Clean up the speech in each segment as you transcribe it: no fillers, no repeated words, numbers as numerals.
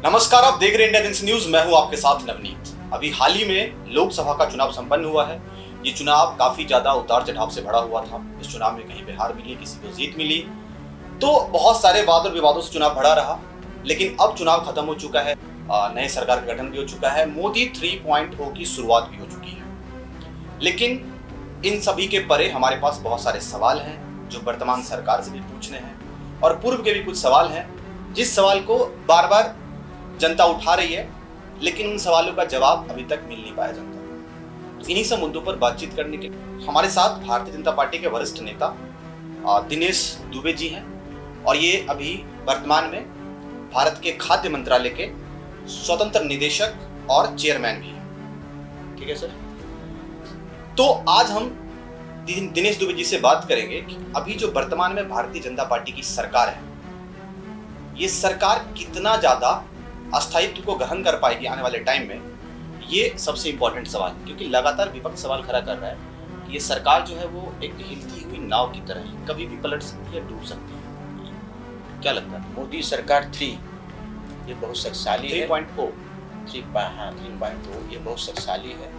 नमस्कार, आप देख रहे हैं इंडिया दिन न्यूज। मैं हूं आपके साथ नवनीत। अभी हाल ही में लोकसभा का चुनाव संपन्न हुआ है। ये चुनाव काफी ज्यादा उतार चढ़ाव से भरा हुआ था। इस चुनाव में कहीं पे हार मिली, किसी को जीत मिली, तो बहुत सारे वाद और विवादों से चुनाव भरा रहा। लेकिन अब चुनाव खत्म हो चुका है, नए सरकार का गठन भी हो चुका है, मोदी 3.0 की शुरुआत भी हो चुकी है। लेकिन इन सभी के परे हमारे पास बहुत सारे सवाल हैं जो वर्तमान सरकार से भी पूछने हैं, और पूर्व के भी कुछ सवाल हैं जिस सवाल को बार बार जनता उठा रही है, लेकिन उन सवालों का जवाब अभी तक मिल नहीं पाया जनता। तो इन्हीं सब मुद्दों पर बातचीत करने के हमारे साथ भारतीय जनता पार्टी के वरिष्ठ नेता दिनेश दुबे जी हैं, और ये अभी वर्तमान में भारत के खाद्य मंत्रालय के स्वतंत्र निदेशक और चेयरमैन भी हैं। ठीक है सर, तो आज हम दिनेश दुबे जी से बात करेंगे कि अभी जो वर्तमान में भारतीय जनता पार्टी की सरकार है, ये सरकार कितना ज्यादा अस्थायित्व को ग्रहण कर पाएगी आने वाले टाइम में। ये सबसे इंपॉर्टेंट सवाल, क्योंकि लगातार विपक्ष सवाल खड़ा कर रहा है कि ये सरकार जो है वो एक हिलती हुई नाव की तरह है, कभी भी पलट सकती है, डूब सकती है। क्या लगता है? मोदी सरकार 3 ये बहुत शक्तिशाली है। 3.0 3.0 ये बहुत शक्तिशाली है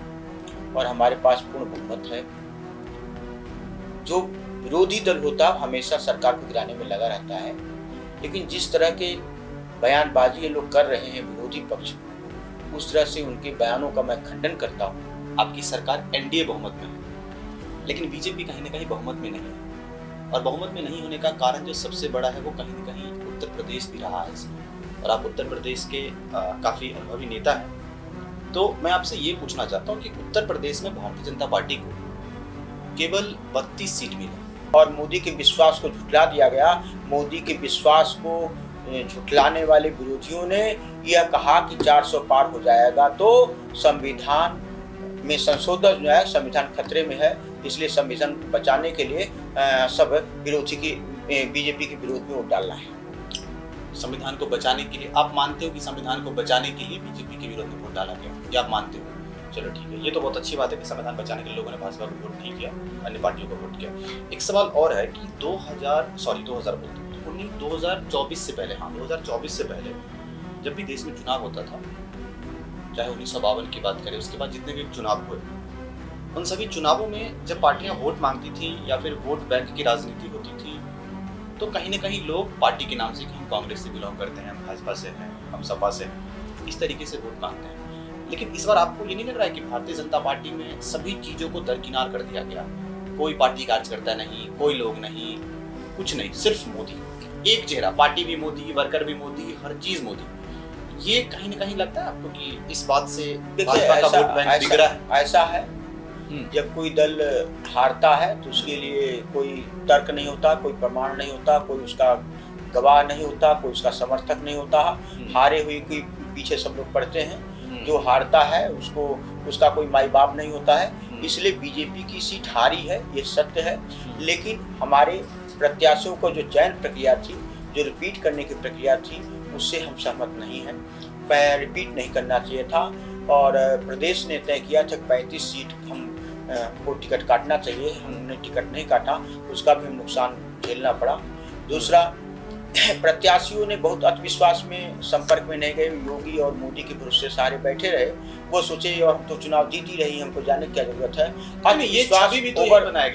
और हमारे पास पूर्ण बहुमत है। जो विरोधी दल होता है हमेशा सरकार को गिराने में लगा रहता है, लेकिन जिस तरह के बयानबाजी ये लोग कर रहे हैं विरोधी पक्ष, उस तरह से उनके बयानों का मैं खंडन करता हूँ। आपकी सरकार एनडीए बहुमत में है, लेकिन बीजेपी कहीं ना कहीं बहुमत में नहीं है, और बहुमत में नहीं होने का कारण जो सबसे बड़ा है वो कहीं ना कहीं उत्तर प्रदेश भी रहा है इसमें, और आप उत्तर प्रदेश के काफी अनुभवी नेता हैं। तो मैं आपसे ये पूछना चाहता हूँ कि उत्तर प्रदेश में भारतीय जनता पार्टी को केवल 32 सीट मिली और मोदी के विश्वास को झुठला दिया गया। मोदी के विश्वास को झुठलाने वाले विरोधियों ने यह कहा कि 400 पार हो जाएगा तो संविधान में संशोधन जो है, संविधान खतरे में है, इसलिए संविधान बचाने के लिए सब विरोधी की बीजेपी के विरोध में वोट डालना है। संविधान को बचाने के लिए आप मानते हो कि संविधान को बचाने के लिए बीजेपी के विरोध में वोट डाला गया, या आप मानते हो? चलो ठीक है, ये तो बहुत अच्छी बात है कि संविधान बचाने के लिए लोगों ने भाजपा को वोट नहीं किया, अन्य पार्टियों को वोट किया। एक सवाल और है कि 2024 से पहले, 2024 से पहले जब भी देश में चुनाव होता था, चाहे 1952 की बात करें, उसके बाद जितने भी चुनाव हुए, उन सभी चुनावों में जब पार्टियां वोट मांगती थी या फिर वोट बैंक की राजनीति होती थी, तो कहीं ना कहीं लोग पार्टी के नाम से कि हम कांग्रेस से बिलोंग करते हैं, हम भाजपा से हैं, हम सपा से हैं, इस तरीके से वोट मांगते हैं। लेकिन इस बार आपको ये नहीं लग रहा है कि भारतीय जनता पार्टी में सभी चीजों को दरकिनार कर दिया गया? कोई पार्टी कार्यकर्ता नहीं, कोई लोग नहीं, कुछ नहीं, सिर्फ मोदी, एक चेहरा, पार्टी भी मोदी, वर्कर भी मोदी, हर चीज मोदी। ये कहीं ना कहीं लगता है आपको कि इस बात से भाजपा का वोट बैंक बिगड़ा है? ऐसा है, जब कोई दल हारता है तो उसके लिए कोई तर्क नहीं होता, कोई प्रमाण नहीं होता, कोई उसका गवाह नहीं होता, कोई उसका समर्थक नहीं होता। हारे हुए के पीछे सब लोग पड़ते हैं। जो हारता है उसका कोई माई बाप नहीं होता है। इसलिए बीजेपी की सीट हारी है, ये सत्य है, लेकिन हमारे प्रत्याशियों को जो चयन प्रक्रिया थी, जो रिपीट करने की प्रक्रिया थी, उससे हम सहमत नहीं हैं। रिपीट नहीं करना चाहिए था, और प्रदेश ने तय किया था 35 सीट हमको टिकट काटना चाहिए, हमने टिकट नहीं काटा, उसका भी नुकसान झेलना पड़ा। दूसरा, प्रत्याशियों ने बहुत आत्मविश्वास में संपर्क में नहीं गए, योगी और मोदी के भरोसे सारे बैठे रहे। वो सोचे और हम तो चुनाव जीत ही रही, हमको जाने की क्या जरूरत है।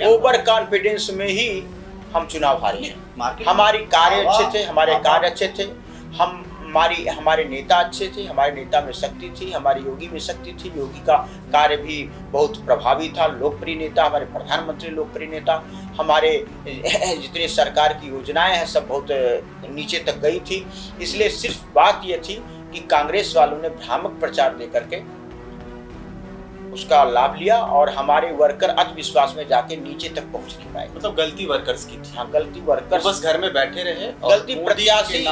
ओवर कॉन्फिडेंस में ही हम चुनाव हारे हैं। हमारे कार्य अच्छे थे, हमारे नेता अच्छे थे, हमारे नेता में शक्ति थी, हमारे योगी में शक्ति थी, योगी का कार्य भी बहुत प्रभावी था, लोकप्रिय नेता, हमारे प्रधानमंत्री लोकप्रिय नेता, हमारे जितने सरकार की योजनाएं हैं सब बहुत नीचे तक गई थी। इसलिए सिर्फ बात यह थी कि कांग्रेस वालों ने भ्रामक प्रचार दे करके उसका लाभ लिया, और हमारे वर्कर अविश्वास में जाके नीचे तक पहुंच नहीं पाए। मतलब गलती वर्कर्स की थी। हाँ, गलती वर्कर्स, बस घर में बैठे रहे, गलती प्रत्याशी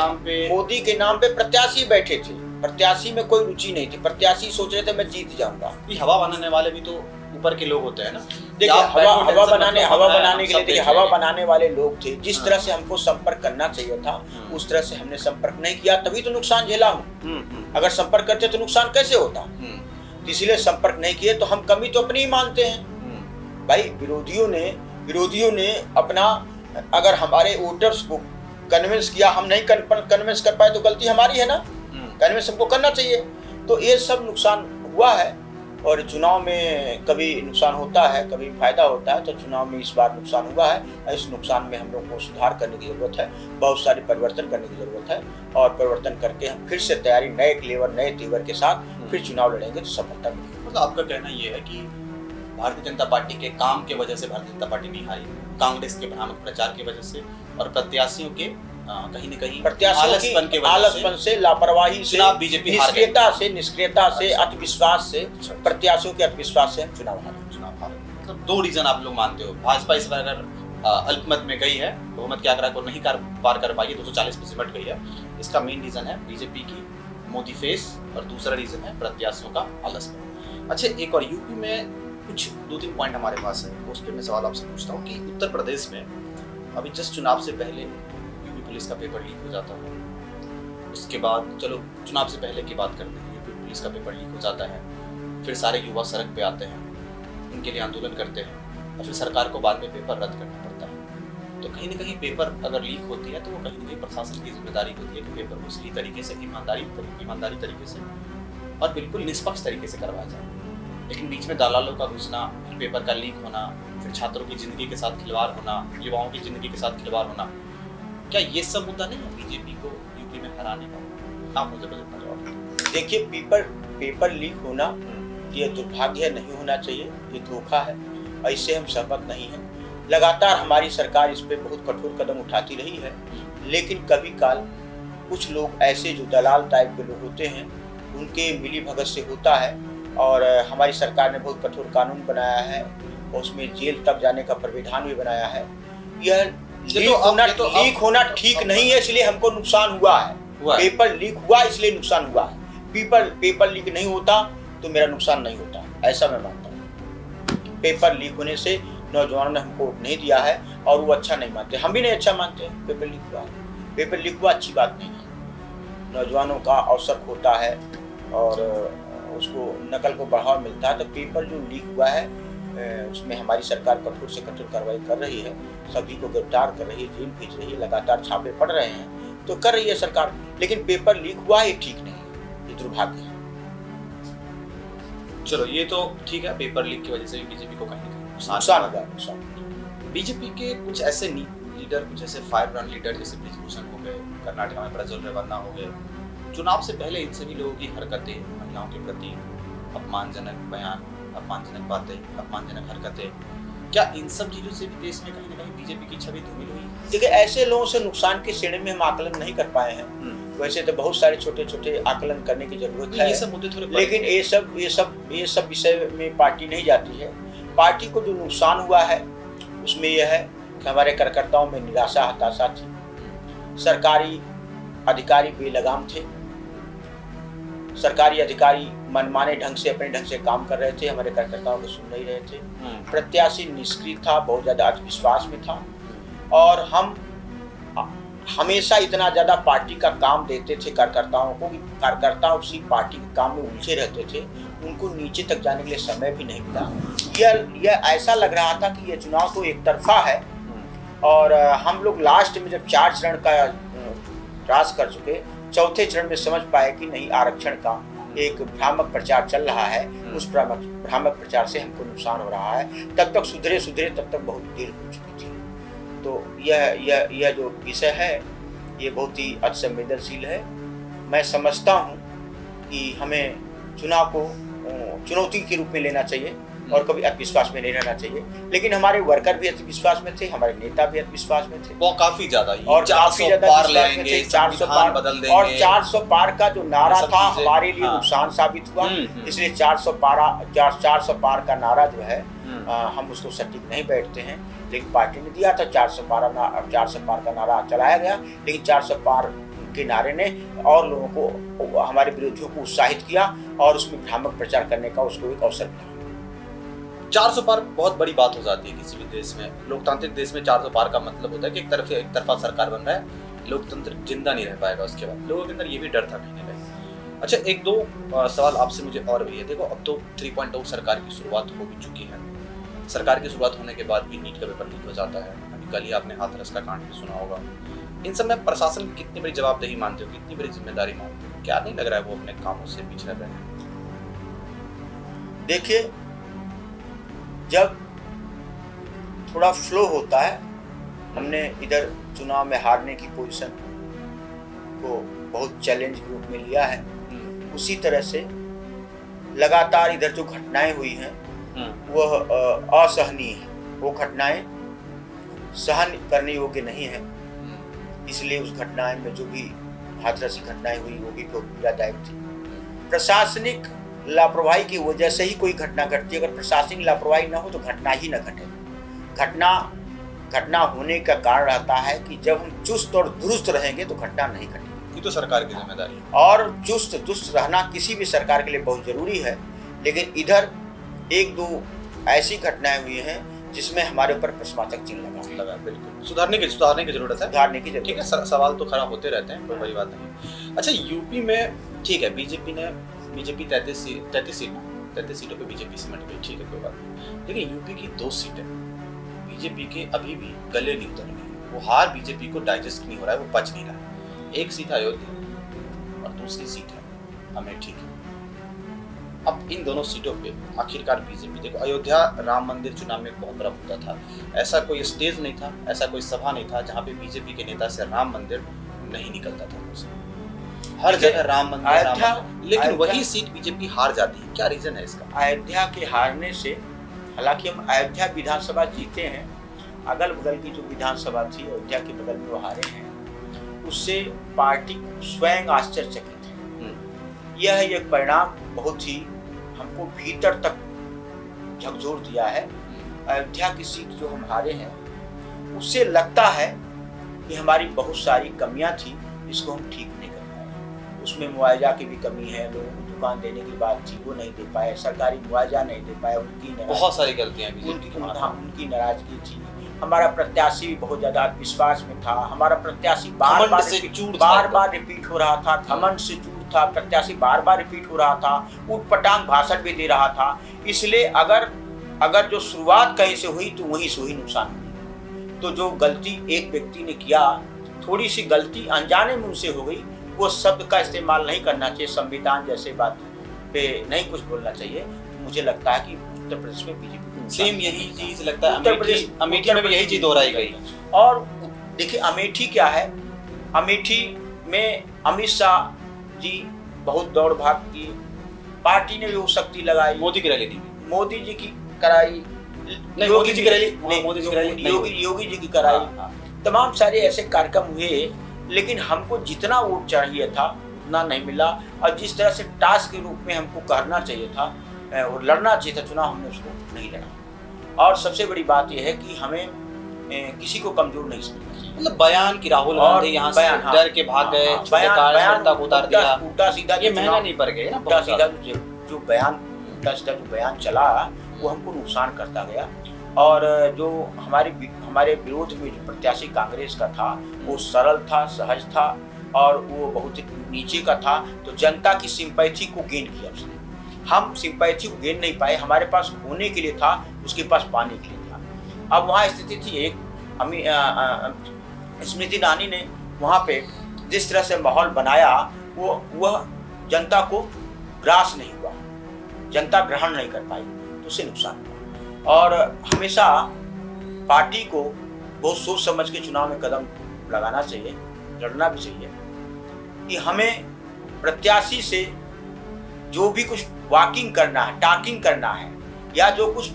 मोदी के नाम पे प्रत्याशी बैठे थे, प्रत्याशी में कोई रुचि नहीं थी। प्रत्याशी सोच रहे थे मैं जीत जाऊंगा। ये हवा बनाने वाले भी तो ऊपर के लोग होते हैं ना। देखिए, हवा बनाने के लिए देखिए, हवा बनाने वाले लोग थे। जिस तरह से हमको संपर्क करना चाहिए था, उस तरह से हमने संपर्क नहीं किया, तभी तो नुकसान झेला हूँ। अगर संपर्क करते तो नुकसान कैसे होता? इसलिए संपर्क नहीं किए, तो हम कमी तो अपनी ही मानते हैं। भाई, विरोधियों ने अपना, अगर हमारे वोटर्स को कन्विंस किया, हम नहीं कन्विंस कर पाए तो गलती हमारी है ना। कहने में सबको करना चाहिए। तो ये सब नुकसान हुआ है और चुनाव में कभी नुकसान होता है, कभी फायदा होता है। तो चुनाव में इस बार नुकसान हुआ है। इस नुकसान में हम लोग को सुधार करने की जरूरत है, बहुत सारे परिवर्तन करने की जरूरत है और परिवर्तन करके हम फिर से तैयारी नए क्लेवर नए तेवर के साथ फिर चुनाव लड़ेंगे तो सफलता मिलेगी। मतलब आपका कहना ये है कि भारतीय जनता पार्टी के काम के वजह से भारतीय जनता पार्टी नहीं हारी, कांग्रेस के भ्रामक प्रचार की वजह से और प्रत्याशियों के कहीं न कहीं आलसपन से, लापरवाही से, बीजेपी निष्क्रियता से, अतिविश्वास से, प्रत्याशियों के अतिविश्वास से हम चुनाव हारे। मतलब दो रीजन आप लोग मानते हो। भाजपा इस बार अगर अल्पमत में गई है, बहुमत के आंकड़ा को नहीं पार कर पाई है, 240 पे सिमट गई है, इसका मेन रीजन है बीजेपी की मोदी फेस और दूसरा रीजन है प्रत्याशियों का आलसपन। अच्छा, एक और यूपी में कुछ 2-3 पॉइंट हमारे पास है, उस पर मैं सवाल आपसे पूछता हूँ कि उत्तर प्रदेश में अभी जस्ट चुनाव से पहले यूपी पुलिस का पेपर लीक हो जाता है। उसके बाद चलो चुनाव से पहले की बात करते हैं, यूपी पुलिस का पेपर लीक हो जाता है, फिर सारे युवा सड़क पे आते हैं, उनके लिए आंदोलन करते हैं और फिर सरकार को बाद में पेपर रद्द करना पड़ता है। तो कहीं ना कहीं पेपर अगर लीक होती है तो वो कहीं ना कहीं प्रशासन की जिम्मेदारी होती है कि पेपर को सही तरीके से, ईमानदारी तरीके से और बिल्कुल निष्पक्ष तरीके से करवाया जाए। लेकिन बीच में दलालों का घुसना, फिर पेपर का लीक होना, फिर छात्रों की जिंदगी के साथ खिलवाड़ होना, युवाओं की जिंदगी के साथ खिलवाड़ होना, क्या ये सब मुद्दा नहीं है बीजेपी को यूपी में हराने का? आप मुझे बजट जवाब दीजिए। देखिए, पेपर लीक होना ये दुर्भाग्य नहीं होना चाहिए, ये धोखा है, ऐसे हम सहमत नहीं हैं। लगातार हमारी सरकार इस पे बहुत कठोर कदम उठाती रही है, लेकिन कभी काल कुछ लोग ऐसे जो दलाल टाइप के लोग होते हैं उनके मिली भगत से होता है। और हमारी सरकार ने बहुत कठोर कानून बनाया है और उसमें जेल तक जाने का प्रावधान भी बनाया है। यह लीक होना ठीक नहीं है, इसलिए हमको नुकसान हुआ है। पेपर लीक हुआ इसलिए नुकसान हुआ है। पेपर लीक नहीं होता तो मेरा नुकसान नहीं होता, ऐसा मैं मानता हूँ। पेपर लीक होने से नौजवानों ने हमको वोट नहीं दिया है और वो अच्छा नहीं मानते, हम भी नहीं अच्छा मानते हैं। पेपर लीक हुआ है, पेपर लीक हुआ अच्छी बात नहीं है। नौजवानों का अवसर होता है और उसको नकल को बढ़ावा मिलता है। तो पेपर जो लीक हुआ है उसमें हमारी सरकार कठोर से कठोर कार्रवाई कर रही है, सभी को गिरफ्तार कर रही है, जेल भेज रही है, लगातार छापे पड़ रहे हैं, तो कर रही है सरकार। लेकिन पेपर लीक हुआ ये ठीक नहीं है, ये दुर्भाग्य है। चलो ये तो ठीक है, पेपर लीक की वजह से भी बीजेपी को कहीं ना कहीं नुकसान हुआ। बीजेपी के कुछ ऐसे लीडर, कुछ ऐसे फायर ब्रांड लीडर जैसे ब्रिजभूषण हो गए, कर्नाटक में प्रज्वल रेवन्ना हो गए, चुनाव से पहले इन सभी लोगों की हरकतें, महिलाओं के प्रति अपमानजनक बयान, अपमानजनक बातें, अपमानजनक हरकतें, क्या इन सब चीजों से भी देश में कहीं ना कहीं बीजेपी की छवि धूमिल हुई? देखिए, ऐसे लोगों से नुकसान की श्रेणी में हम आकलन नहीं कर पाए हैं। वैसे तो बहुत सारे छोटे छोटे आकलन करने की जरूरत है, ये सब मुद्दे थोड़े, लेकिन ये सब विषय में पार्टी नहीं जाती है। पार्टी को जो नुकसान हुआ है उसमें यह है कि हमारे कार्यकर्ताओं में निराशा, हताशा थी। सरकारी अधिकारी बेलगाम थे, सरकारी अधिकारी मनमाने ढंग से अपने ढंग से काम कर रहे थे, हमारे कार्यकर्ताओं को सुन नहीं रहे थे। प्रत्याशी निष्क्रिय था, बहुत ज्यादा आत्मविश्वास में था और हम हमेशा इतना ज्यादा पार्टी का काम देते थे कार्यकर्ताओं को कि कार्यकर्ता उसी पार्टी के काम में उलझे रहते थे, उनको नीचे तक जाने के लिए समय भी नहीं मिला। यह ऐसा लग रहा था कि यह चुनाव तो एक तरफा है और हम लोग लास्ट में जब 4 चरण का क्रॉस कर चुके, चौथे चरण में समझ पाए कि नहीं, आरक्षण का एक भ्रामक प्रचार चल रहा है, उस भ्रामक प्रचार से हमको नुकसान हो रहा है। तब तक सुधरे तब तक बहुत देर हो चुकी थी। तो यह जो विषय है ये बहुत ही अतिसंवेदनशील है। मैं समझता हूँ कि हमें चुनाव को चुनौती के रूप में लेना चाहिए और कभी अविश्वास में नहीं रहना चाहिए। लेकिन हमारे वर्कर भी अविश्वास में थे, हमारे नेता भी अविश्वास में थे, वो काफी ज्यादा, और 400 पार लेंगे, 400 पार बदल देंगे। और 400 पार का जो नारा था हमारे लिए नुकसान साबित हुआ। इसलिए 400 पार का नारा जो है हम उसको सटीक नहीं बैठते हैं, लेकिन पार्टी ने दिया था 400 पार का नारा चलाया गया। लेकिन 400 पार के नारे ने और लोगों को, हमारे विरोधियों को उत्साहित किया और उसमें भ्रामक प्रचार करने का उसको एक अवसर मिला। 400 पार बहुत बड़ी बात हो जाती है किसी भी देश में। लोकतांत्रिक देश में 400 पार का मतलब होता है कि एक तरफा सरकार बन रहा है, लोकतंत्र जिंदा नहीं रह पाएगा। उसके बाद लोगों के अंदर ये भी डर था कहीं ना कहीं। अच्छा, 1-2 सवाल आपसे मुझे और भी है। देखो, अब तो 3.0 सरकार की शुरुआत हो भी चुकी है। सरकार की शुरुआत होने के बाद भी नीट का पेपर लीक हो जाता है। अभी कल ही आपने हाथरस का कांड भी सुना होगा। इन सब में प्रशासन की कितनी बड़ी जवाबदेही मानते हो, कितनी बड़ी जिम्मेदारी मानते हो? क्या नहीं लग रहा है वो अपने कामों से पिछड़ रहे हैं? देखिए, जब थोड़ा फ्लो होता है, हमने इधर चुनाव में हारने की पोजीशन को बहुत चैलेंज के रूप में लिया है, उसी तरह से लगातार इधर जो घटनाएं हुई हैं वह असहनीय है। वो घटनाएं सहन करने योग्य नहीं है, इसलिए उस घटनाएं में जो भी हाथरसी घटनाएं हुई वो भी बहुत पीड़ादायक थी। प्रशासनिक लापरवाही की वजह से ही कोई घटना घटती है। अगर प्रशासनिक लापरवाही ना हो तो घटना ही ना घटे। घटना होने का कारण रहता है कि जब हम चुस्त और दुरुस्त रहेंगे तो घटना नहीं घटेगी। ये तो सरकार की जिम्मेदारी है, और चुस्त दुरुस्त रहना किसी भी सरकार के लिए बहुत जरूरी है। लेकिन इधर एक दो ऐसी घटनाएं हुई हैं जिसमें हमारे ऊपर प्रश्नवाचक चिन्ह लगा। बिल्कुल सुधारने की जरूरत है, सुधारने की जरूरत ठीक है। सवाल तो खड़ा होते रहते हैं, कोई बड़ी बात नहीं। अच्छा, यूपी में ठीक है, बीजेपी 33 सीटों पे बीजेपी सिमट गई, ठीक है, कोई बात नहीं। लेकिन यूपी की 2 सीटें बीजेपी के अभी भी गले नहीं उतर रही। वो हार बीजेपी को डाइजेस्ट नहीं हो रहा है, वो पच नहीं रहा है। एक सीट अयोध्या और दूसरी सीट है अमेठी की। अब इन दोनों सीटों पे आखिरकार बीजेपी, देखो अयोध्या राम मंदिर चुनाव में बहुत बड़ा मुद्दा था। ऐसा कोई स्टेज नहीं था, ऐसा कोई सभा नहीं था जहाँ पे बीजेपी के नेता से राम मंदिर नहीं निकलता था। हर जगह राम मंदिर, लेकिन वही सीट बीजेपी हार जाती है। क्या रीजन है इसका? अयोध्या के हारने से, हालांकि हम अयोध्या विधानसभा जीते हैं, अगल बगल की जो विधानसभा थी अयोध्या के बगल में वो हारे हैं, उससे पार्टी स्वयं आश्चर्यचकित है। यह एक परिणाम बहुत ही हमको भीतर तक झकझोर दिया है। अयोध्या की सीट जो हम हारे हैं, उससे लगता है कि हमारी बहुत सारी कमियां थी, इसको हम ठीक नहीं कर पाए। उसमें मुआवजा की भी कमी है, लोगों को दुकान देने की बात थी वो नहीं दे पाए, सरकारी मुआवजा नहीं दे पाए, उनकी बहुत सारी गलतियां उनकी नाराजगी थी। हमारा प्रत्याशी भी बहुत ज्यादा विश्वास में था, हमारा प्रत्याशी बार बार रिपीट हो रहा था, घमंड से चूर था, प्रत्याशी बार बार रिपीट हो रहा था, ऊटपटांग भाषण भी दे रहा था। इसलिए अगर जो शुरुआत कहीं से हुई तो वहीं से ही नुकसान हुई। तो जो गलती एक व्यक्ति ने किया, थोड़ी सी गलती अनजाने में उनसे हो गई, वो शब्द का इस्तेमाल नहीं करना चाहिए, संविधान जैसे बात पे नहीं कुछ बोलना चाहिए। तो मुझे लगता है कि उत्तर प्रदेश में बीजेपी सेम यही चीज लगता है, अमेठी में भी यही चीज दोहराई गई। और देखिए अमेठी क्या है, अमेठी में अमित शाह जी बहुत दौड़ भाग की, पार्टी ने भी वो शक्ति लगाई, मोदी की रैली थी, मोदी जी की कराई, योगी जी की रैली, योगी जी की कराई, तमाम सारे ऐसे कार्यक्रम हुए। लेकिन हमको जितना वोट चाहिए था उतना नहीं मिला, और जिस तरह से टास्क के रूप में हमको करना चाहिए था और लड़ना चाहिए था चुनाव, हमने उसको नहीं लड़ा। और सबसे बड़ी बात यह है कि हमें किसी को कमजोर नहीं समझना चाहिए। मतलब बयान की राहुल गांधी यहाँ से डर के भाग गए, बयान उतार दिया, उल्टा सीधा, ये महंगा नहीं पड़ गया ना, उल्टा सीधा जो बयान चला वो हमको नुकसान करता गया। और जो हमारे विरोध में जो प्रत्याशी कांग्रेस का था वो सरल था, सहज था, और वो बहुत नीचे का था, तो जनता की सिंपैथी को गेन किया उसने। हम सिंपैथी को गेन नहीं पाए, हमारे पास होने के लिए था, उसके पास पाने के लिए था। अब वहाँ स्थिति थी एक, स्मृति ईरानी ने वहाँ पे जिस तरह से माहौल बनाया, वह जनता को ग्रास नहीं हुआ, जनता ग्रहण नहीं कर पाई, तो उससे नुकसान हुआ। और हमेशा पार्टी को बहुत सोच समझ के चुनाव में कदम लगाना चाहिए, लड़ना भी चाहिए, कि हमें प्रत्याशी से जो भी कुछ वॉकिंग करना है, टॉकिंग करना है, या जो कुछ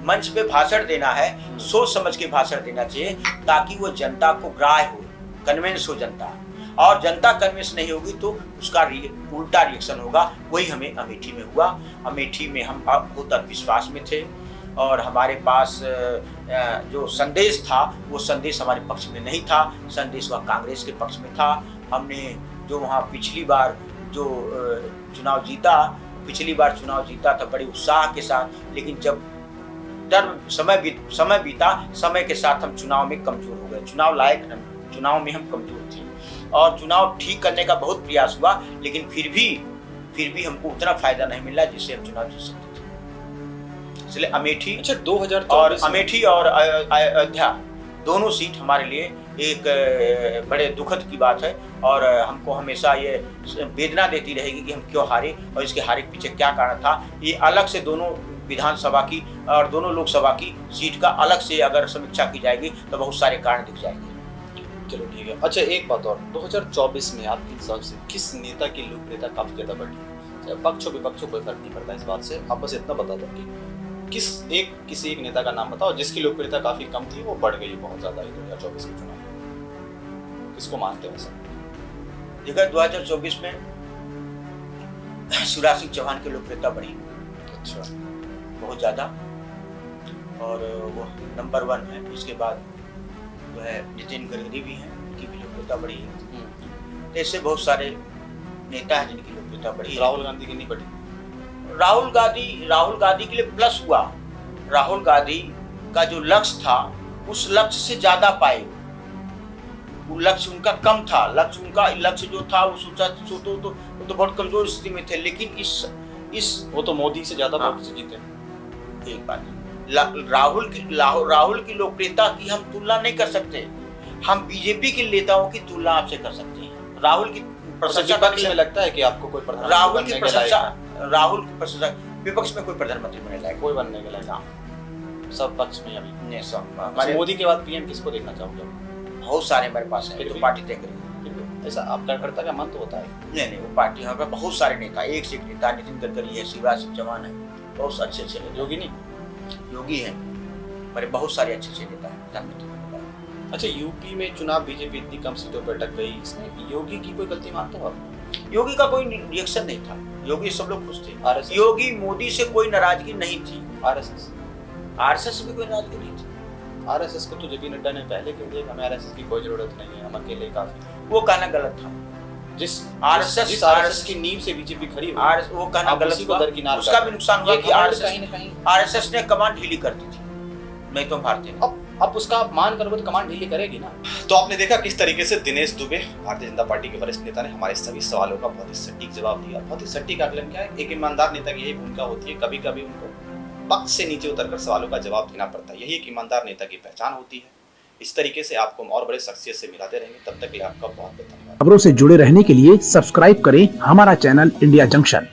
मंच पे भाषण देना है, सोच समझ के भाषण देना चाहिए, ताकि वो जनता को ग्राह्य हो, कन्विंस हो जनता। और जनता कन्विंस नहीं होगी तो उसका उल्टा रिएक्शन होगा। वही हमें अमेठी में हुआ। अमेठी में हम बहुत विश्वास में थे, और हमारे पास जो संदेश था वो संदेश हमारे पक्ष में नहीं था, संदेश वह कांग्रेस के पक्ष में था। हमने जो वहाँ पिछली बार जो चुनाव जीता था बड़े उत्साह के साथ, लेकिन जब समय बीता, समय के साथ हम चुनाव में कमजोर हो गए, चुनाव में हम कमजोर थे, और चुनाव ठीक करने का बहुत प्रयास हुआ, लेकिन फिर भी हमको उतना फायदा नहीं मिला जिससे हम चुनाव जीत सकते थे। इसलिए अमेठी, अच्छा 2024 और अमेठी और अयोध्या दोनों सीट हमारे लिए एक बड़े दुखद की बात है और हमको हमेशा ये वेदना देती रहेगी कि हम क्यों हारे और इसके हारे के पीछे क्या कारण था। ये अलग से दोनों विधानसभा की और दोनों लोकसभा की सीट का अलग से अगर समीक्षा की जाएगी तो बहुत सारे कारण दिख जाएंगे। चलो ठीक है। अच्छा एक बात और, 2024 में आपके हिसाब से किस नेता की लोकप्रियता काफी ज्यादा बढ़ी? पक्षों विपक्षों कोई फर्क नहीं पड़ता इस बात से, आप बस इतना बता दो कि किसी एक नेता का नाम बताओ जिसकी लोकप्रियता काफी कम थी वो बढ़ गई बहुत ज्यादा 2024 के चुनाव में। किसको मानते हैं सर? देखा 2024 में शिवराज सिंह चौहान की लोकप्रियता बढ़ी। अच्छा, बहुत ज्यादा, और वो नंबर 1 है। इसके बाद जो है नितिन गडकरी भी हैं, उनकी भी लोकप्रियता बढ़ी है। तो ऐसे बहुत सारे नेता हैं जिनकी लोकप्रियता बढ़ी है। राहुल गांधी की नहीं बढ़ी? राहुल गांधी के लिए प्लस हुआ। राहुल गांधी का जो लक्ष्य था उस लक्ष्य से ज्यादा पाए। वो लक्ष्य उनका कम था, लक्ष्य जो था वो सोचा तो बहुत कमजोर स्थिति में थे। लेकिन इस वो तो मोदी से ज्यादा वोट से जीते। एक बात, राहुल की लोकप्रियता की हम तुलना नहीं कर सकते। हम बीजेपी के नेताओं की तुलना आपसे कर सकते हैं। राहुल की प्रशंसा में लगता है कि आपको कोई प्रधानमंत्री राहुल की प्रशंसा विपक्ष में कोई प्रधानमंत्री बनने लायक, कोई बनने के लायक सब पक्ष में अभी नहीं। सब हमारे मोदी के बाद पीएम किसको देखना चाहोगे? बहुत सारे हमारे पास है, तो पार्टी तय करेगी। ऐसा आपका करता का मन तो होता है? नहीं, वो पार्टी हमारे पास बहुत सारे नेता, एक से एक नेता, नितिन गडकरी है, शिवराज सिंह चौहान है, बहुत अच्छे योगी हैं, हमारे बहुत सारे अच्छे नेता हैं प्रधानमंत्री। अच्छा, यूपी में चुनाव बीजेपी इतनी कम सीटों पर अटक गई, इसमें योगी की कोई गलती मानते हो आप? योगी का कोई रिएक्शन नहीं था, योगी सब लोग खुश थे। योगी मोदी से कोई नाराजगी नहीं थी। आरएसएस में कोई नाराजगी नहीं थी। आरएसएस को तो जेपी नड्डा ने पहले कह दिया कि हमें आरएसएस की कोई जरूरत नहीं है, हम अकेले काफी। वो कहना गलत था। जिस आरएसएस की नींव से बीजेपी खड़ी हुई, वो कहना गलत हुआ। उसका भी नुकसान हुआ कि आरएसएस ने कमांड ढीली कर दी थी, नहीं तो भारतीय अब उसका आप मान कर वो तो कमांड ढीली करेगी ना। तो आपने देखा किस तरीके से दिनेश दुबे, भारतीय जनता पार्टी के वरिष्ठ नेता, ने हमारे सभी सवालों का बहुत ही सटीक जवाब दिया। बहुत ही सटीक आकलन क्या है, एक ईमानदार नेता की यही भूमिका होती है, कभी कभी उनको वक्त से नीचे उतरकर सवालों का जवाब देना पड़ता है। यही एक ईमानदार नेता की पहचान होती है। इस तरीके से आपको और बड़े शख्सियत से मिलाते रहेंगे। तब तक के लिए आपका बहुत बहुत धन्यवाद। खबरों से जुड़े रहने के लिए सब्सक्राइब करें हमारा चैनल इंडिया जंक्शन।